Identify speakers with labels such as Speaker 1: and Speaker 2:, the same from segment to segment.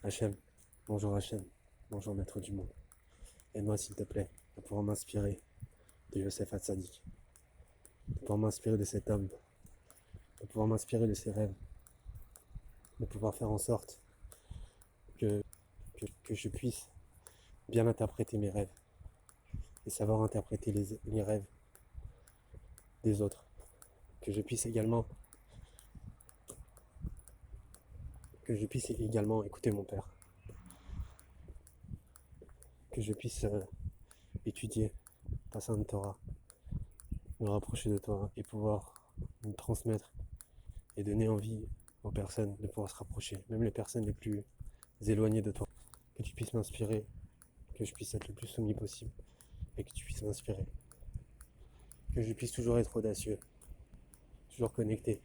Speaker 1: Hachem, bonjour Hachem, bonjour Maître du monde. Aide-moi s'il te plaît à pouvoir m'inspirer de Yosef Hatzadik, de pouvoir m'inspirer de cet homme, de pouvoir m'inspirer de ses rêves, de pouvoir faire en sorte que, que je puisse bien interpréter mes rêves et savoir interpréter les rêves des autres. Que je puisse également écouter mon père, que je puisse étudier ta sainte Torah, me rapprocher de toi et pouvoir me transmettre et donner envie aux personnes de pouvoir se rapprocher, même les personnes les plus éloignées de toi. Que tu puisses m'inspirer, que je puisse être le plus soumis possible et que tu puisses m'inspirer. Que je puisse toujours être audacieux, toujours connecté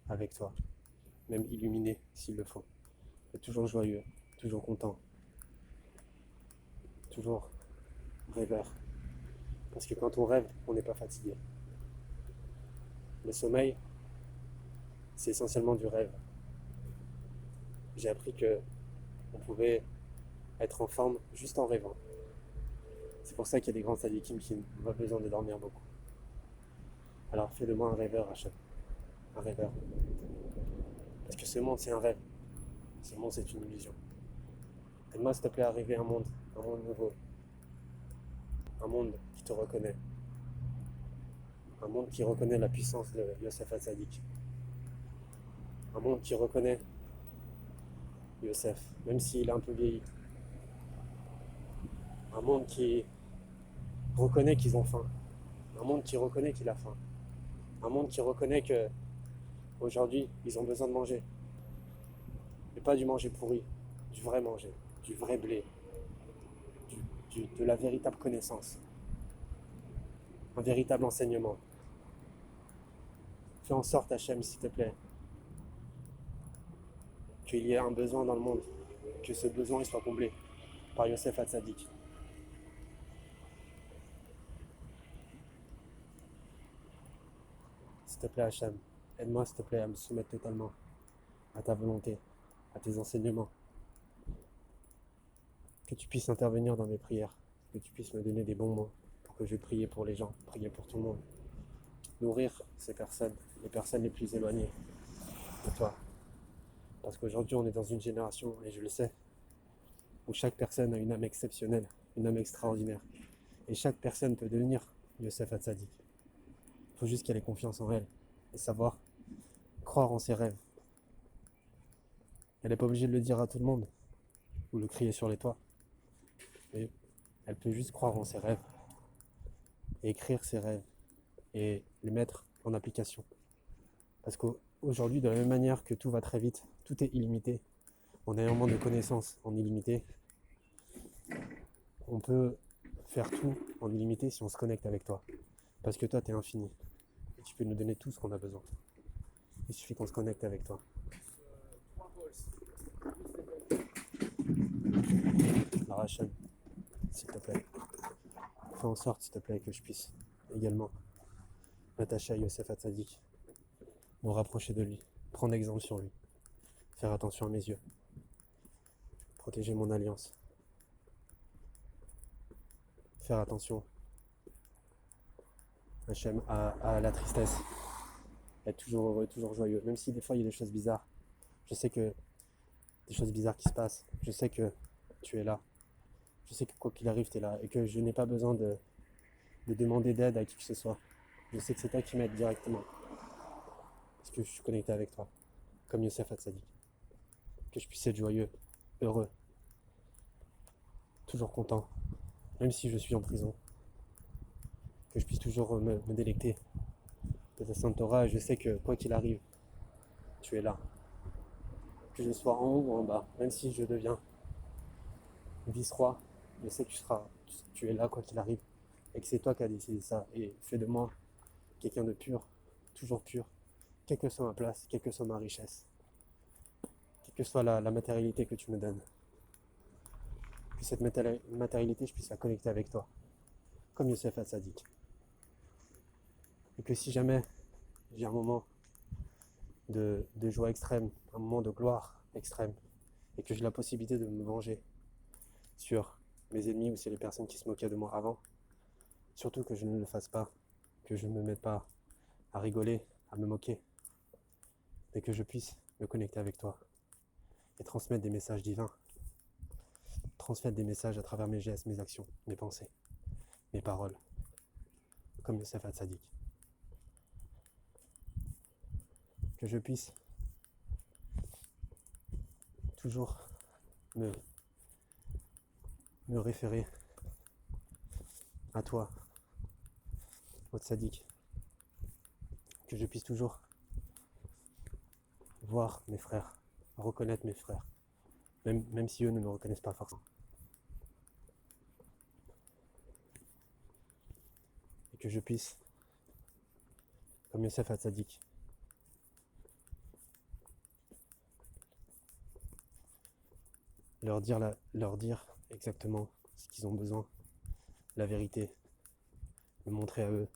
Speaker 1: avec toi, même illuminé s'il le faut. Et toujours joyeux, toujours content, toujours rêveur. Parce que quand on rêve, on n'est pas fatigué. Le sommeil, c'est essentiellement du rêve. J'ai appris que on pouvait être en forme juste en rêvant. C'est pour ça qu'il y a des grands sadikim qui n'ont pas besoin de dormir beaucoup. Alors fais de moi un rêveur, Hachem. Un rêveur. Parce que ce monde, c'est un rêve. Ce monde, c'est une illusion. Aide-moi, s'il te plaît, à rêver un monde nouveau. Un monde qui te reconnaît. Un monde qui reconnaît la puissance de Yosef Hatzadik. Un monde qui reconnaît Yosef, même s'il est un peu vieilli. Un monde qui reconnaît qu'ils ont faim. Un monde qui reconnaît qu'il a faim. Un monde qui reconnaît que aujourd'hui, ils ont besoin de manger. Mais pas du manger pourri, du vrai manger, du vrai blé, de la véritable connaissance. Un véritable enseignement. Fais en sorte, Hachem, s'il te plaît, qu'il y ait un besoin dans le monde, que ce besoin il soit comblé par Yosef Hatzadik. S'il te plaît, Hachem, aide-moi, s'il te plaît, à me soumettre totalement à ta volonté, à tes enseignements. Que tu puisses intervenir dans mes prières, que tu puisses me donner des bons mots pour que je prie pour les gens, prier pour tout le monde. Nourrir ces personnes, les personnes les plus éloignées de toi. Parce qu'aujourd'hui, on est dans une génération, et je le sais, où chaque personne a une âme exceptionnelle, une âme extraordinaire. Et chaque personne peut devenir Yosef Hatzadik. Il faut juste qu'elle ait confiance en elle et savoir croire en ses rêves. Elle n'est pas obligée de le dire à tout le monde ou le crier sur les toits. Mais elle peut juste croire en ses rêves et écrire ses rêves et les mettre en application. Parce qu'aujourd'hui, de la même manière que tout va très vite, tout est illimité, on a énormément de connaissances en illimité. On peut faire tout en illimité si on se connecte avec toi. Parce que toi, tu es infini. Et tu peux nous donner tout ce qu'on a besoin. Il suffit qu'on se connecte avec toi. Alors Hachem, s'il te plaît, fais en sorte, s'il te plaît, que je puisse également m'attacher à Yosef Hatzadik, me rapprocher de lui, prendre exemple sur lui, faire attention à mes yeux, protéger mon alliance, faire attention, Hachem, à la tristesse, être toujours heureux, toujours joyeux, même si des fois il y a des choses bizarres. Je sais que des choses bizarres qui se passent, je sais que tu es là, je sais que quoi qu'il arrive, tu es là, et que je n'ai pas besoin de demander d'aide à qui que ce soit. Je sais que c'est toi qui m'aides directement, parce que je suis connecté avec toi, comme Yosef Hatzadik. Que je puisse être joyeux, heureux, toujours content, même si je suis en prison. Que je puisse toujours me délecter de ta sainte Torah, et je sais que quoi qu'il arrive, tu es là. Que je sois en haut ou en bas, même si je deviens vice-roi, je sais que tu es là quoi qu'il arrive, et que c'est toi qui as décidé ça. Et fais de moi quelqu'un de pur, toujours pur, quelle que soit ma place, quelle que soit ma richesse, quelle que soit la matérialité que tu me donnes. Que cette matérialité, je puisse la connecter avec toi, comme Yosef Hatzadik. Et que si jamais j'ai un moment de joie extrême, un moment de gloire extrême, et que j'ai la possibilité de me venger sur mes ennemis ou sur les personnes qui se moquaient de moi avant, surtout que je ne le fasse pas, que je ne me mette pas à rigoler, à me moquer, mais que je puisse me connecter avec toi et transmettre des messages divins, transmettre des messages à travers mes gestes, mes actions, mes pensées, mes paroles, comme Youssef Hatzadik. Que je puisse toujours me référer à toi, au Tzadik, que je puisse toujours voir mes frères, reconnaître mes frères, même si eux ne me reconnaissent pas forcément. Et que je puisse, comme Youssef Hatzadik, leur dire exactement ce qu'ils ont besoin, la vérité, me montrer à eux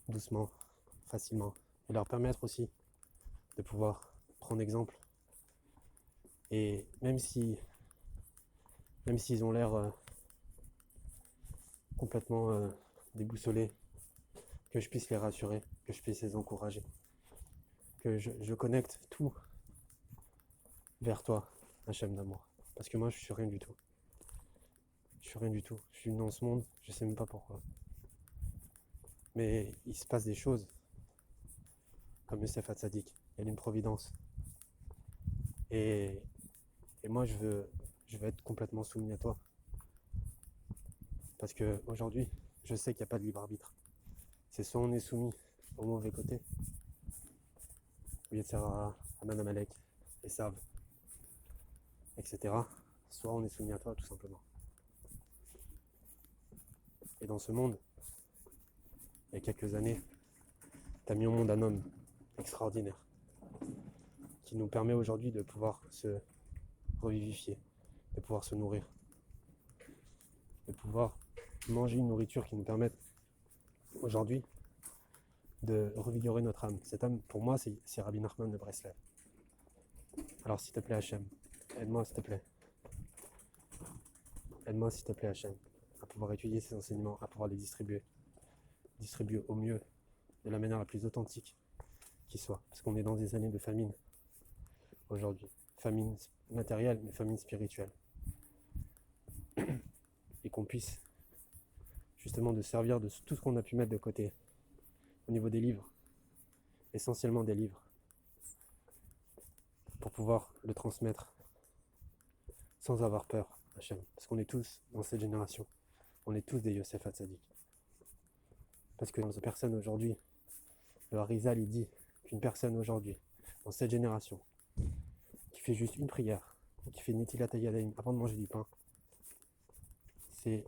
Speaker 1: doucement, facilement, et leur permettre aussi de pouvoir prendre exemple. Et même s'ils ont l'air complètement déboussolés, que je puisse les rassurer, que je puisse les encourager, que je connecte tout vers toi, Hachem d'amour. Parce que moi, je suis rien du tout. Je suis rien du tout. Je suis dans ce monde, je sais même pas pourquoi. Mais il se passe des choses, comme Youssef Hatzadik. Il y a une providence. Et moi, je veux être complètement soumis à toi. Parce que aujourd'hui, je sais qu'il n'y a pas de libre arbitre. C'est soit on est soumis au mauvais côté, Yetzirah, Aman Amalek, Esav, etc. Soit on est soumis à toi tout simplement. Et dans ce monde, il y a quelques années, tu as mis au monde un homme extraordinaire qui nous permet aujourd'hui de pouvoir se revivifier, de pouvoir se nourrir, de pouvoir manger une nourriture qui nous permette aujourd'hui de revigorer notre âme. Cet homme, pour moi, c'est Rabbi Nachman de Breslev. Alors s'il te plaît Hachem, aide-moi s'il te plaît. Aide-moi s'il te plaît Hachem, à pouvoir étudier ces enseignements, à pouvoir les distribuer au mieux, de la manière la plus authentique qui soit. Parce qu'on est dans des années de famine aujourd'hui. Famine matérielle, mais famine spirituelle. Et qu'on puisse justement de servir de tout ce qu'on a pu mettre de côté au niveau des livres, essentiellement des livres, pour pouvoir le transmettre sans avoir peur, Hachem. Parce qu'on est tous dans cette génération, on est tous des Youssef Hatzadik. Parce que dans une personne aujourd'hui, le Harizal il dit qu'une personne aujourd'hui, dans cette génération, qui fait juste une prière, qui fait Netilat Yadayim avant de manger du pain, c'est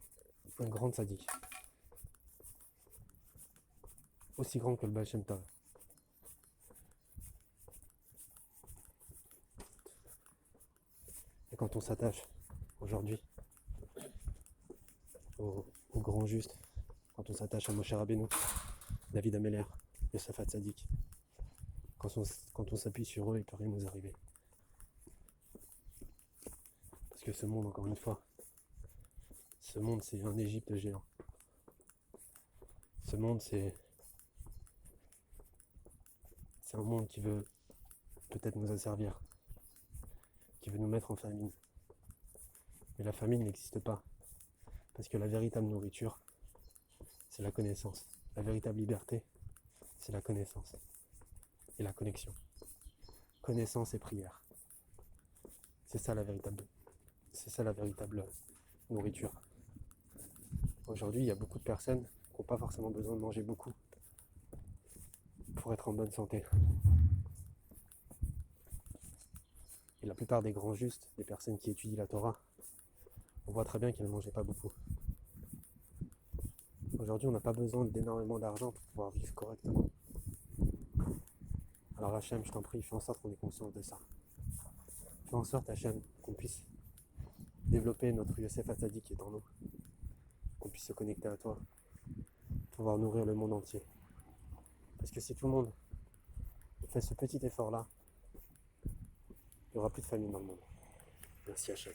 Speaker 1: un grand tzaddik. Aussi grand que le Baal Shem Tov. Et quand on s'attache aujourd'hui au grand juste, quand on s'attache à Moshe Rabbeinu, David Ameller, Yosef Hatzadik, quand on s'appuie sur eux, il peut rien nous arriver. Parce que ce monde, encore une fois, ce monde c'est un Égypte géant. Ce monde c'est un monde qui veut peut-être nous asservir, qui veut nous mettre en famine. Mais la famine n'existe pas. Parce que la véritable nourriture, c'est la connaissance. La véritable liberté, c'est la connaissance. Et la connexion. Connaissance et prière. C'est ça la véritable nourriture. Aujourd'hui, il y a beaucoup de personnes qui n'ont pas forcément besoin de manger beaucoup pour être en bonne santé. Et la plupart des grands justes, des personnes qui étudient la Torah, on voit très bien qu'elles ne mangeaient pas beaucoup. Aujourd'hui, on n'a pas besoin d'énormément d'argent pour pouvoir vivre correctement. Alors Hachem, je t'en prie, fais en sorte qu'on ait conscience de ça. Fais en sorte, Hachem, qu'on puisse développer notre Youssef Hatzadik qui est en nous. Qu'on puisse se connecter à toi, pouvoir nourrir le monde entier. Parce que si tout le monde fait ce petit effort-là, il n'y aura plus de famine dans le monde. Merci Hachem.